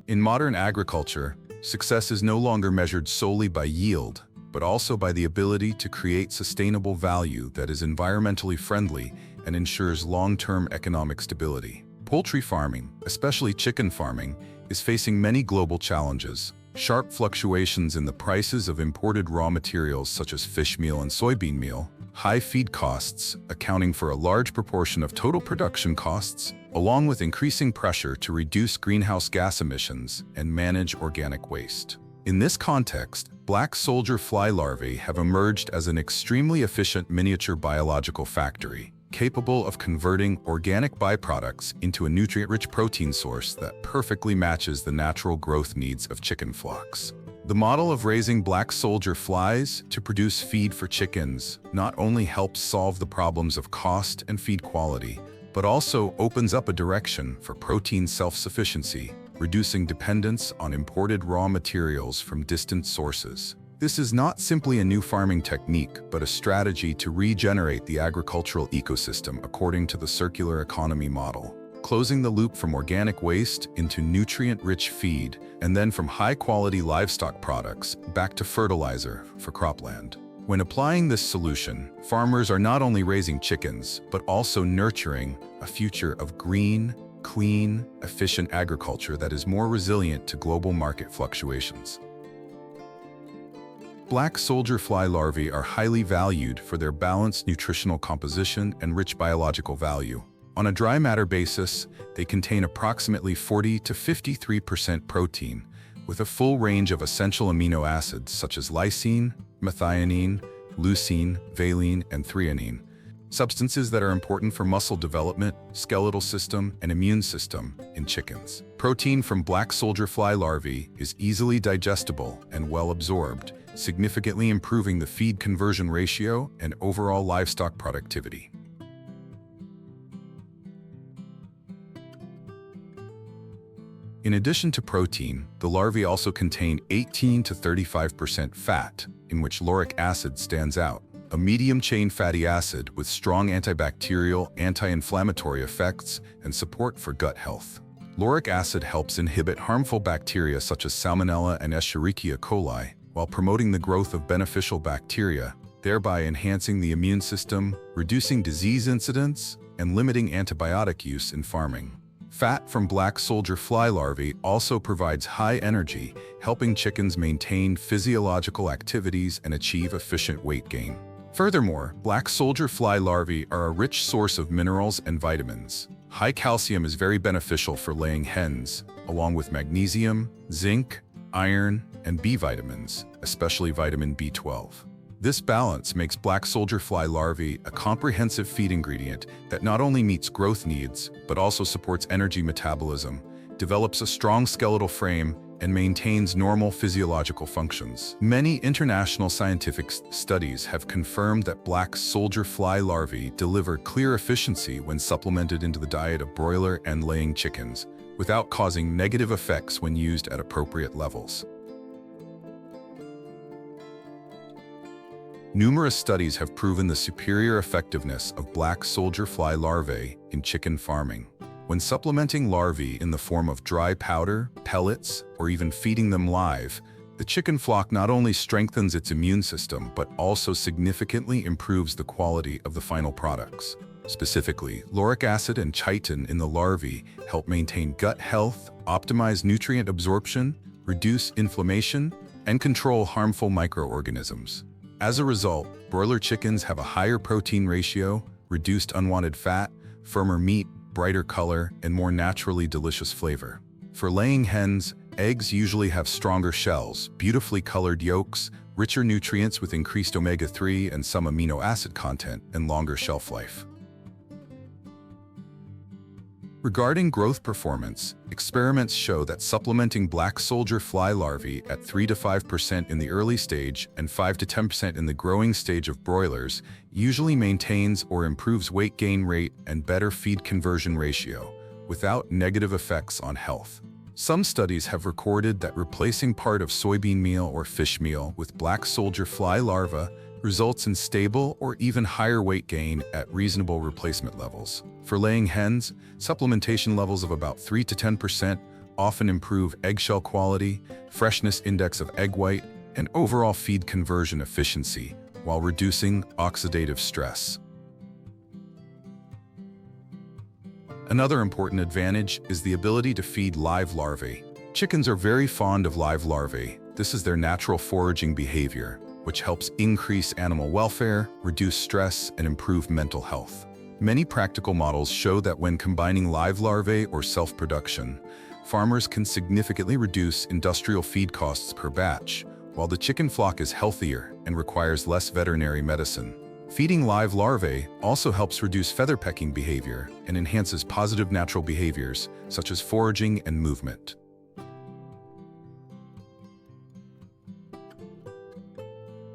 In modern agriculture, success is no longer measured solely by yield, but also by the ability to create sustainable value that is environmentally friendly and ensures long-term economic stability. Poultry farming, especially chicken farming, is facing many global challenges. Sharp fluctuations in the prices of imported raw materials such as fish meal and soybean meal, high feed costs, accounting for a large proportion of total production costs, along with increasing pressure to reduce greenhouse gas emissions and manage organic waste. In this context, black soldier fly larvae have emerged as an extremely efficient miniature biological factory, capable of converting organic byproducts into a nutrient-rich protein source that perfectly matches the natural growth needs of chicken flocks. The model of raising black soldier flies to produce feed for chickens not only helps solve the problems of cost and feed quality, but also opens up a direction for protein self-sufficiency, reducing dependence on imported raw materials from distant sources. This is not simply a new farming technique, but a strategy to regenerate the agricultural ecosystem according to the circular economy model, closing the loop from organic waste into nutrient-rich feed, and then from high-quality livestock products back to fertilizer for cropland. When applying this solution, farmers are not only raising chickens, but also nurturing a future of green, clean, efficient agriculture that is more resilient to global market fluctuations. Black soldier fly larvae are highly valued for their balanced nutritional composition and rich biological value. On a dry matter basis, they contain approximately 40 to 53% protein, with a full range of essential amino acids such as lysine, methionine, leucine, valine, and threonine, substances that are important for muscle development, skeletal system, and immune system in chickens. Protein from black soldier fly larvae is easily digestible and well absorbed, significantly improving the feed conversion ratio and overall livestock productivity. In addition to protein, the larvae also contain 18 to 35% fat, in which lauric acid stands out, a medium-chain fatty acid with strong antibacterial, anti-inflammatory effects and support for gut health. Lauric acid helps inhibit harmful bacteria such as Salmonella and Escherichia coli, while promoting the growth of beneficial bacteria, thereby enhancing the immune system, reducing disease incidence, and limiting antibiotic use in farming. Fat from black soldier fly larvae also provides high energy, helping chickens maintain physiological activities and achieve efficient weight gain. Furthermore, black soldier fly larvae are a rich source of minerals and vitamins. High calcium is very beneficial for laying hens, along with magnesium, zinc, iron, and B vitamins, especially vitamin B12. This balance makes black soldier fly larvae a comprehensive feed ingredient that not only meets growth needs, but also supports energy metabolism, develops a strong skeletal frame, and maintains normal physiological functions. Many international scientific studies have confirmed that black soldier fly larvae deliver clear efficiency when supplemented into the diet of broiler and laying chickens, without causing negative effects when used at appropriate levels. Numerous studies have proven the superior effectiveness of black soldier fly larvae in chicken farming. When supplementing larvae in the form of dry powder, pellets, or even feeding them live, the chicken flock not only strengthens its immune system, but also significantly improves the quality of the final products. Specifically, lauric acid and chitin in the larvae help maintain gut health, optimize nutrient absorption, reduce inflammation, and control harmful microorganisms. As a result, broiler chickens have a higher protein ratio, reduced unwanted fat, firmer meat, brighter color, and more naturally delicious flavor. For laying hens, eggs usually have stronger shells, beautifully colored yolks, richer nutrients with increased omega-3 and some amino acid content, and longer shelf life. Regarding growth performance, experiments show that supplementing black soldier fly larvae at 3 to 5% in the early stage and 5 to 10% in the growing stage of broilers usually maintains or improves weight gain rate and better feed conversion ratio, without negative effects on health. Some studies have recorded that replacing part of soybean meal or fish meal with black soldier fly larvae results in stable or even higher weight gain at reasonable replacement levels. For laying hens, supplementation levels of about 3 to 10% often improve eggshell quality, freshness index of egg white, and overall feed conversion efficiency, while reducing oxidative stress. Another important advantage is the ability to feed live larvae. Chickens are very fond of live larvae. This is their natural foraging behavior, which helps increase animal welfare, reduce stress, and improve mental health. Many practical models show that when combining live larvae or self-production, farmers can significantly reduce industrial feed costs per batch, while the chicken flock is healthier and requires less veterinary medicine. Feeding live larvae also helps reduce feather pecking behavior and enhances positive natural behaviors such as foraging and movement.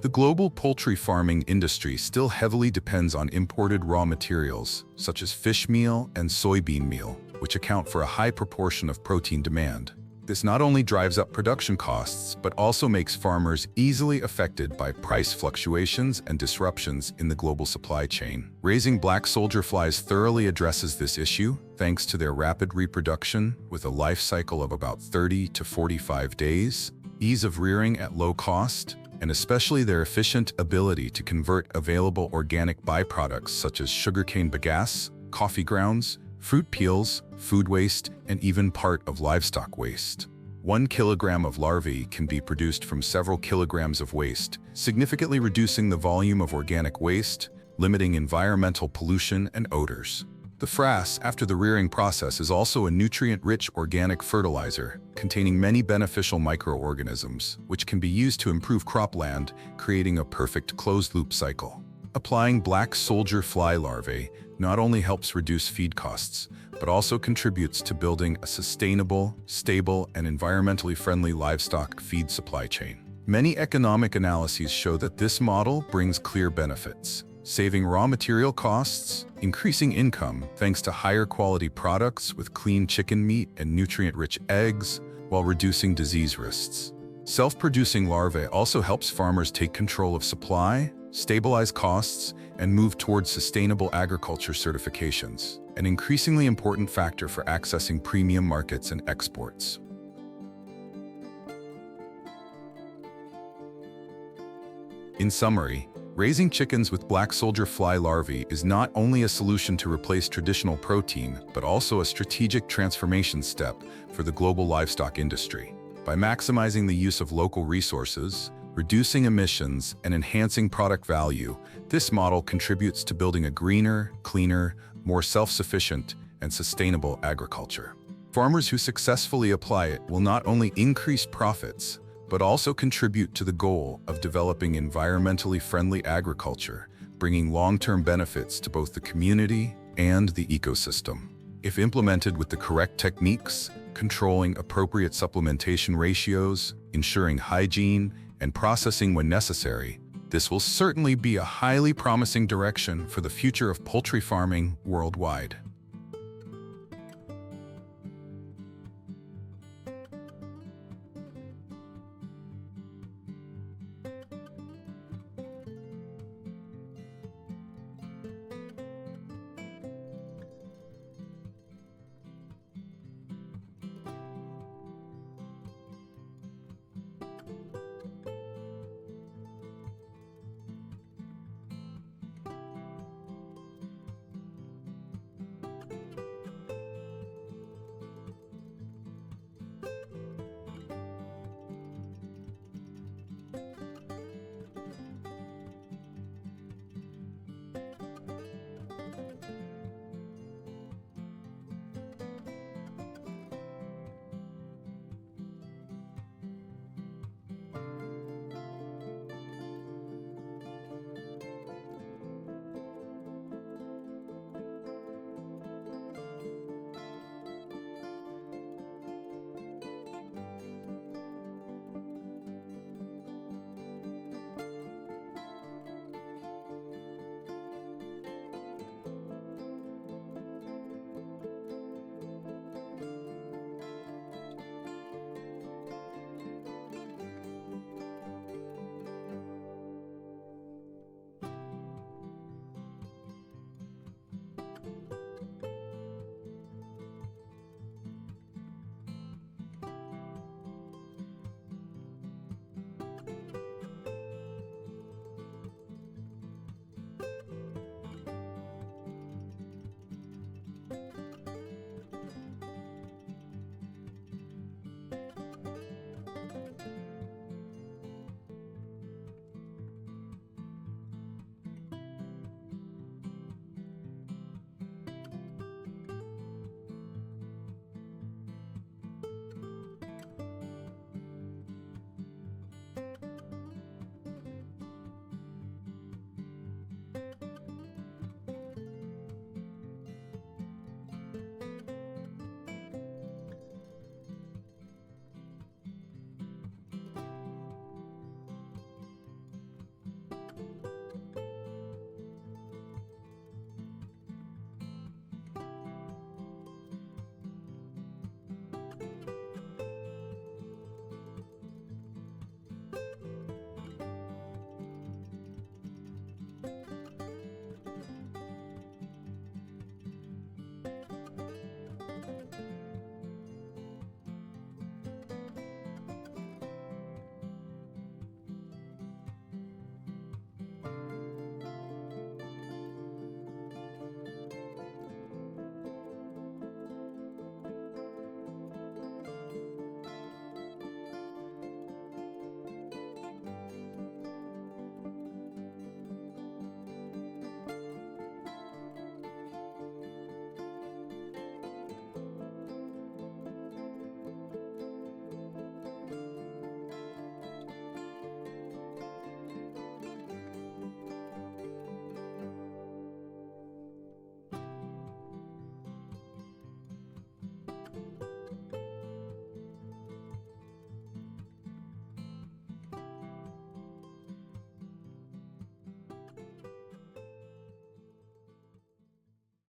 The global poultry farming industry still heavily depends on imported raw materials, such as fish meal and soybean meal, which account for a high proportion of protein demand. This not only drives up production costs, but also makes farmers easily affected by price fluctuations and disruptions in the global supply chain. Raising black soldier flies thoroughly addresses this issue, thanks to their rapid reproduction with a life cycle of about 30 to 45 days, ease of rearing at low cost, and especially their efficient ability to convert available organic byproducts such as sugarcane bagasse, coffee grounds, fruit peels, food waste, and even part of livestock waste. 1 kilogram of larvae can be produced from several kilograms of waste, significantly reducing the volume of organic waste, limiting environmental pollution and odors. The frass, after the rearing process, is also a nutrient-rich organic fertilizer containing many beneficial microorganisms, which can be used to improve cropland, creating a perfect closed-loop cycle. Applying black soldier fly larvae not only helps reduce feed costs, but also contributes to building a sustainable, stable, and environmentally friendly livestock feed supply chain. Many economic analyses show that this model brings clear benefits, saving raw material costs, increasing income thanks to higher quality products with clean chicken meat and nutrient-rich eggs, while reducing disease risks. Self-producing larvae also helps farmers take control of supply, stabilize costs, and move towards sustainable agriculture certifications, an increasingly important factor for accessing premium markets and exports. In summary, raising chickens with black soldier fly larvae is not only a solution to replace traditional protein, but also a strategic transformation step for the global livestock industry. By maximizing the use of local resources, reducing emissions, and enhancing product value, this model contributes to building a greener, cleaner, more self-sufficient, and sustainable agriculture. Farmers who successfully apply it will not only increase profits, but also contribute to the goal of developing environmentally friendly agriculture, bringing long-term benefits to both the community and the ecosystem. If implemented with the correct techniques, controlling appropriate supplementation ratios, ensuring hygiene, and processing when necessary, this will certainly be a highly promising direction for the future of poultry farming worldwide.